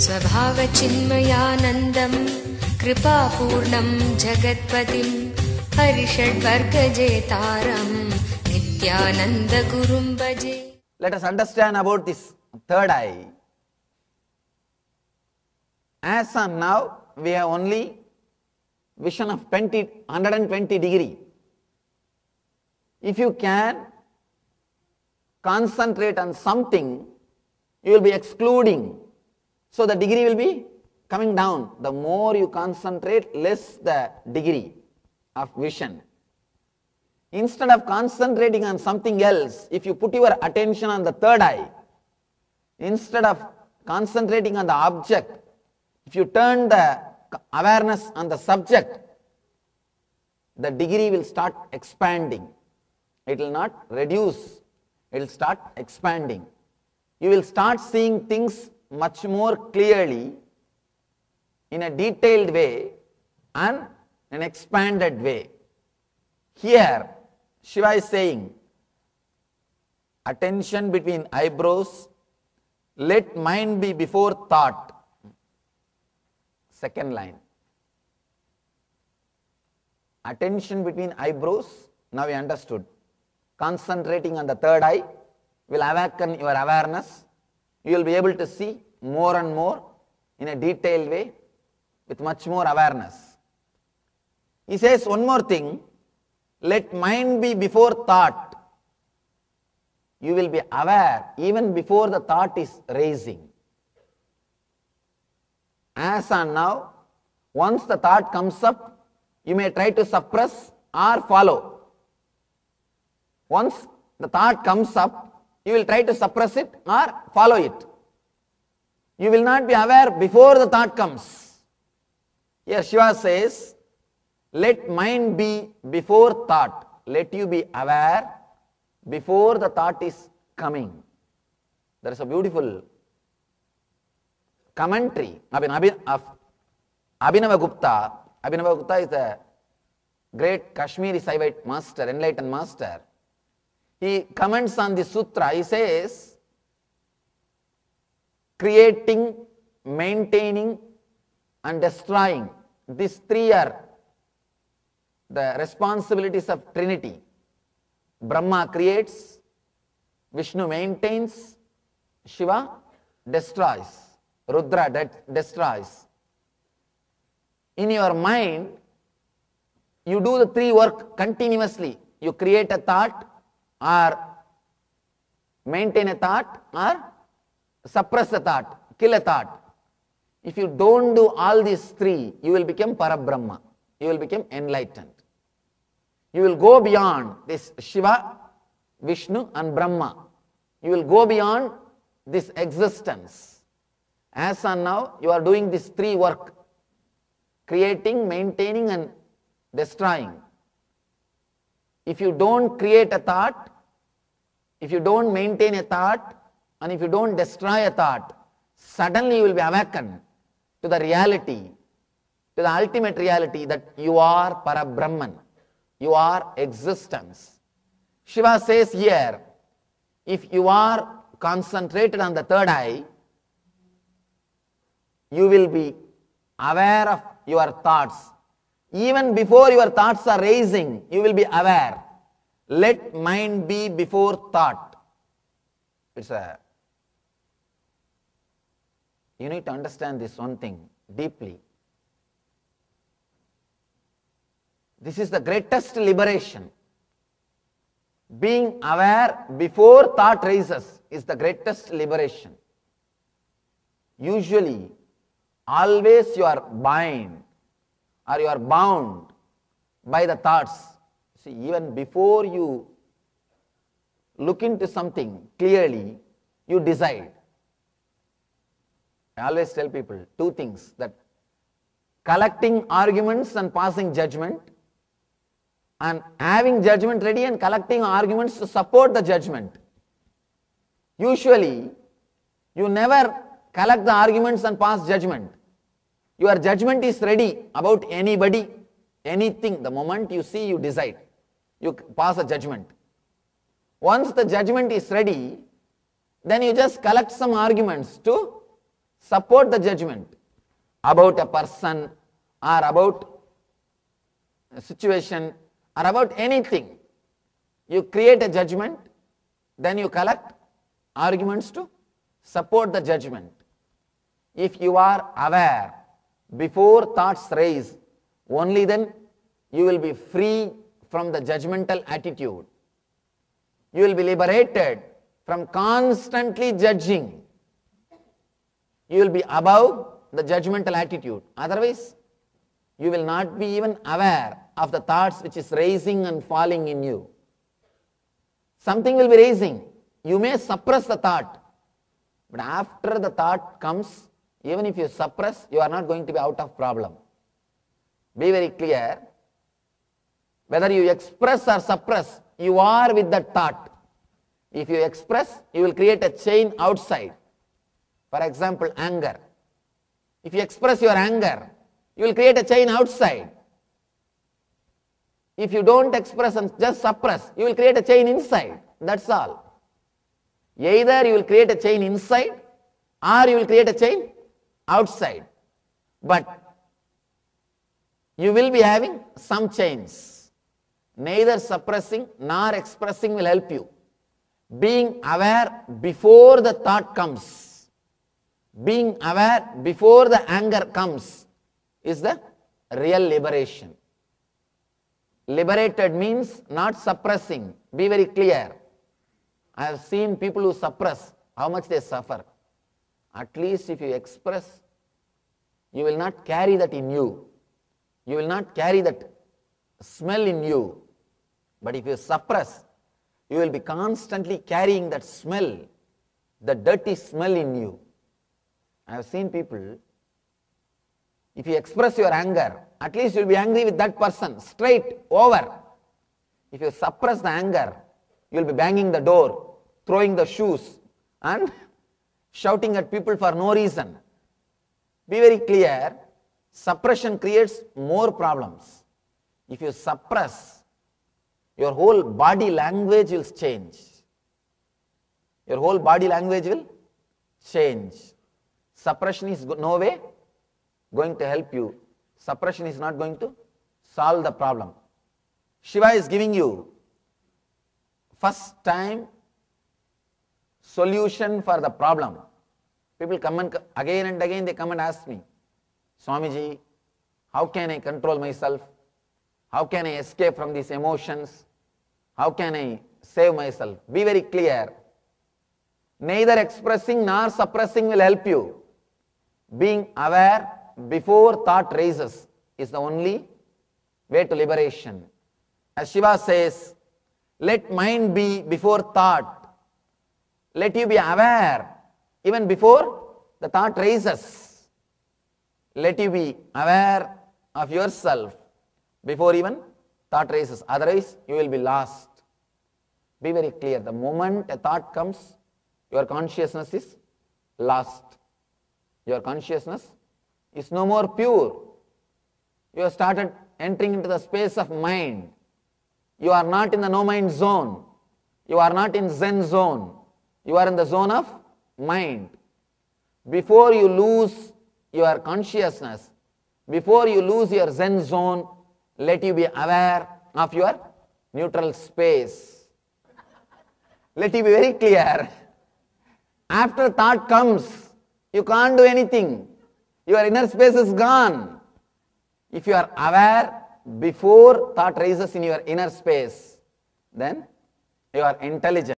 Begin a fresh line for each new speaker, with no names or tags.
स्वभावचिन्मयानन्दं कृपापूर्णं जगत्पतिं हरिषड्वर्गजेतारं नित्यानन्दगुरुं भजे.
Let us understand about this third eye. As on now, we have only vision of 120 degree. If you can concentrate on something, you will be excluding. So the degree will be coming down. The more you concentrate, less the degree of vision. Instead of concentrating on something else, if you put your attention on the third eye, instead of concentrating on the object, if you turn the awareness on the subject, the degree will start expanding. It will not reduce, it will start expanding. You will start seeing things much more clearly, in a detailed way and an expanded way. Here, Shiva is saying, attention between eyebrows, let mind be before thought. Second line. Attention between eyebrows, now we understood. Concentrating on the third eye will awaken your awareness. You will be able to see more and more in a detailed way with much more awareness. He says one more thing, let mind be before thought. You will be aware even before the thought is raising. As on now, once the thought comes up, you may try to suppress or follow. Once the thought comes up, you will try to suppress it or follow it. You will not be aware before the thought comes. Here Shiva says, let mind be before thought. Let you be aware before the thought is coming. There is a beautiful commentary of Abhinava Gupta. Abhinava Gupta is the great Kashmiri Saivite master, enlightened master. He comments on the sutra. He says, creating, maintaining and destroying, these three are the responsibilities of Trinity. Brahma creates, Vishnu maintains, Shiva destroys, Rudra destroys. In your mind, you do the three work continuously. You create a thought, or maintain a thought, or suppress a thought, kill a thought. If you don't do all these three, you will become Parabrahma. You will become enlightened. You will go beyond this Shiva, Vishnu and Brahma. You will go beyond this existence. As on now, you are doing these three work, creating, maintaining and destroying. If you don't create a thought, if you don't maintain a thought, and if you don't destroy a thought, suddenly you will be awakened to the reality, to the ultimate reality that you are Parabrahman, you are existence. Shiva says here, if you are concentrated on the third eye, you will be aware of your thoughts. Even before your thoughts are raising, you will be aware. Let mind be before thought. You need to understand this one thing deeply. This is the greatest liberation. Being aware before thought raises is the greatest liberation. Usually, always you are bound or you are bound by the thoughts. See, even before you look into something clearly, you decide. I always tell people two things, that collecting arguments and passing judgment, and having judgment ready and collecting arguments to support the judgment. Usually, you never collect the arguments and pass judgment. Your judgment is ready about anybody, anything. The moment you see, you decide. You pass a judgment. Once the judgment is ready, then you just collect some arguments to support the judgment about a person or about a situation or about anything. You create a judgment, then you collect arguments to support the judgment. If you are aware before thoughts rise, only then you will be free from the judgmental attitude. You will be liberated from constantly judging. You will be above the judgmental attitude. Otherwise, you will not be even aware of the thoughts which is rising and falling in you. Something will be rising. You may suppress the thought, but after the thought comes, even if you suppress, you are not going to be out of problem. Be very clear. Whether you express or suppress, you are with that thought. If you express, you will create a chain outside. For example, anger. If you express your anger, you will create a chain outside. If you don't express and just suppress, you will create a chain inside. That's all. Either you will create a chain inside or you will create a chain outside. But you will be having some chains. Neither suppressing nor expressing will help you. Being aware before the thought comes, being aware before the anger comes is the real liberation. Liberated means not suppressing. Be very clear. I have seen people who suppress, how much they suffer. At least if you express, you will not carry that in you. You will not carry that smell in you. But if you suppress, you will be constantly carrying that smell, the dirty smell in you. I have seen people, if you express your anger, at least you will be angry with that person, straight over. If you suppress the anger, you will be banging the door, throwing the shoes, and shouting at people for no reason. Be very clear, suppression creates more problems. If you suppress, your whole body language will change. Your whole body language will change. Suppression is no way going to help you. Suppression is not going to solve the problem. Shiva is giving you first time solution for the problem. People come and again and again they come and ask me, Swamiji, how can I control myself? How can I escape from these emotions? How can I save myself? Be very clear. Neither expressing nor suppressing will help you. Being aware before thought raises is the only way to liberation. As Shiva says, let mind be before thought. Let you be aware even before the thought raises. Let you be aware of yourself before even thought raises. Otherwise, you will be lost. Be very clear. The moment a thought comes, your consciousness is lost. Your consciousness is no more pure. You have started entering into the space of mind. You are not in the no mind zone. You are not in Zen zone. You are in the zone of mind. Before you lose your consciousness, before you lose your Zen zone, let you be aware of your neutral space. Let you be very clear. After thought comes, you can't do anything. Your inner space is gone. If you are aware before thought rises in your inner space, then you are intelligent.